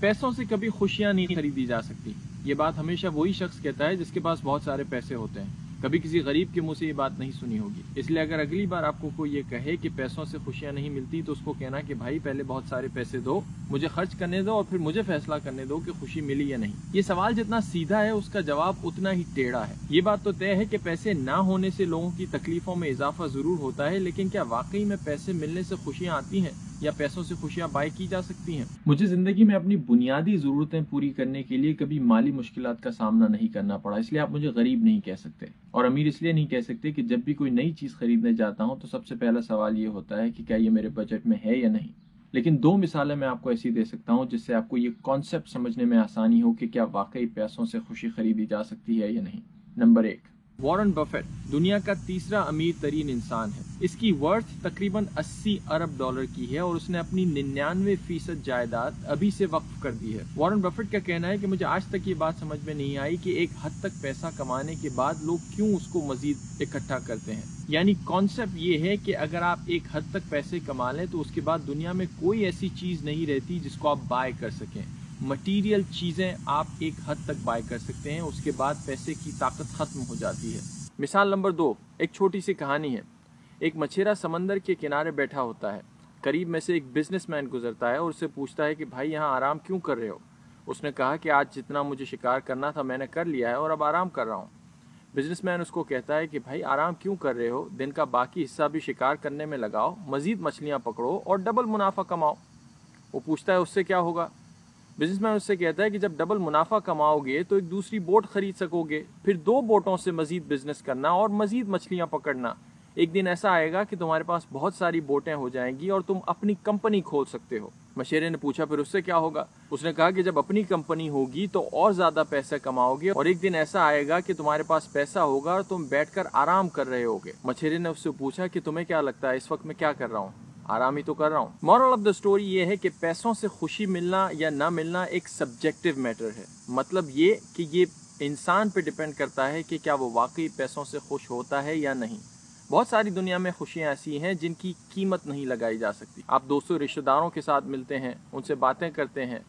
पैसों से कभी खुशियां नहीं खरीदी जा सकती। ये बात हमेशा वही शख्स कहता है जिसके पास बहुत सारे पैसे होते हैं। कभी किसी गरीब के मुंह से ये बात नहीं सुनी होगी। इसलिए अगर अगली बार आपको कोई ये कहे कि पैसों से खुशियां नहीं मिलती, तो उसको कहना कि भाई पहले बहुत सारे पैसे दो, मुझे खर्च करने दो और फिर मुझे फैसला करने दो कि खुशी मिली या नहीं। ये सवाल जितना सीधा है उसका जवाब उतना ही टेढ़ा है। ये बात तो तय है कि पैसे ना होने से लोगों की तकलीफों में इजाफा जरूर होता है, लेकिन क्या वाकई में पैसे मिलने से खुशियां आती हैं या पैसों से खुशियां बाय की जा सकती हैं? मुझे जिंदगी में अपनी बुनियादी जरूरतें पूरी करने के लिए कभी माली मुश्किलात का सामना नहीं करना पड़ा, इसलिए आप मुझे गरीब नहीं कह सकते। और अमीर इसलिए नहीं कह सकते कि जब भी कोई नई चीज खरीदने जाता हूं तो सबसे पहला सवाल ये होता है कि क्या ये मेरे बजट में है या नहीं। लेकिन दो मिसालें मैं आपको ऐसी दे सकता हूं जिससे आपको ये कॉन्सेप्ट समझने में आसानी हो कि क्या वाकई पैसों से खुशी खरीदी जा सकती है या नहीं। नंबर 1, वॉरेन बफेट दुनिया का तीसरा अमीर तरीन इंसान है। इसकी वर्थ तकरीबन 80 अरब डॉलर की है और उसने अपनी 99% जायदाद अभी से वक्फ कर दी है। वॉरेन बफेट का कहना है कि मुझे आज तक ये बात समझ में नहीं आई कि एक हद तक पैसा कमाने के बाद लोग क्यों उसको मजीद इकट्ठा करते हैं। यानी कॉन्सेप्ट ये है कि अगर आप एक हद तक पैसे कमा लें तो उसके बाद दुनिया में कोई ऐसी चीज नहीं रहती जिसको आप बाय कर सकें। मटीरियल चीजें आप एक हद तक बाय कर सकते हैं, उसके बाद पैसे की ताकत खत्म हो जाती है। मिसाल नंबर 2, एक छोटी सी कहानी है। एक मछेरा समंदर के किनारे बैठा होता है। करीब में से एक बिजनेसमैन गुजरता है और उससे पूछता है कि भाई यहाँ आराम क्यों कर रहे हो। उसने कहा कि आज जितना मुझे शिकार करना था मैंने कर लिया है और अब आराम कर रहा हूँ। बिजनेसमैन उसको कहता है कि भाई आराम क्यों कर रहे हो, दिन का बाकी हिस्सा भी शिकार करने में लगाओ, मजीद मछलियाँ पकड़ो और डबल मुनाफा कमाओ। वो पूछता है उससे क्या होगा। बिजनेसमैन उससे कहता है कि जब डबल मुनाफा कमाओगे तो एक दूसरी बोट खरीद सकोगे, फिर 2 बोटों से मजीद बिजनेस करना और मजीद मछलियां पकड़ना। एक दिन ऐसा आएगा कि तुम्हारे पास बहुत सारी बोटें हो जाएंगी और तुम अपनी कंपनी खोल सकते हो। मछेरे ने पूछा फिर उससे क्या होगा। उसने कहा कि जब अपनी कंपनी होगी तो और ज्यादा पैसे कमाओगे और एक दिन ऐसा आएगा कि तुम्हारे पास पैसा होगा और तुम बैठकर आराम कर रहे होगे। मछेरे ने उससे पूछा कि तुम्हें क्या लगता है इस वक्त मैं क्या कर रहा हूँ? आराम ही तो कर रहा हूँ। मॉरल ऑफ द स्टोरी ये है कि पैसों से खुशी मिलना या ना मिलना एक सब्जेक्टिव मैटर है। मतलब ये कि ये इंसान पे डिपेंड करता है कि क्या वो वाकई पैसों से खुश होता है या नहीं। बहुत सारी दुनिया में खुशियाँ ऐसी हैं जिनकी कीमत नहीं लगाई जा सकती। आप दोस्तों रिश्तेदारों के साथ मिलते हैं, उनसे बातें करते हैं,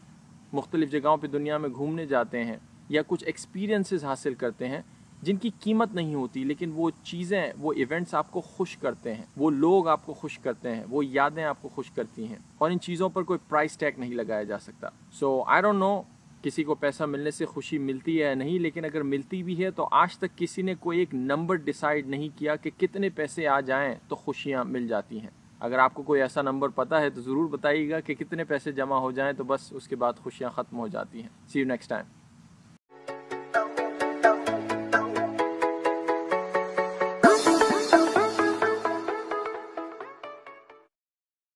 मुख्तलिफ जगहों पर दुनिया में घूमने जाते हैं या कुछ एक्सपीरियंसेस हासिल करते हैं जिनकी कीमत नहीं होती, लेकिन वो चीज़ें, वो इवेंट्स आपको खुश करते हैं, वो लोग आपको खुश करते हैं, वो यादें आपको खुश करती हैं और इन चीज़ों पर कोई प्राइस टैग नहीं लगाया जा सकता। सो आई डोंट नो किसी को पैसा मिलने से खुशी मिलती है या नहीं, लेकिन अगर मिलती भी है तो आज तक किसी ने कोई एक नंबर डिसाइड नहीं किया कि कितने पैसे आ जाएं तो खुशियाँ मिल जाती हैं। अगर आपको कोई ऐसा नंबर पता है तो ज़रूर बताइएगा कि कितने पैसे जमा हो जाएं तो बस उसके बाद खुशियाँ ख़त्म हो जाती हैं। सी यू नेक्स्ट टाइम।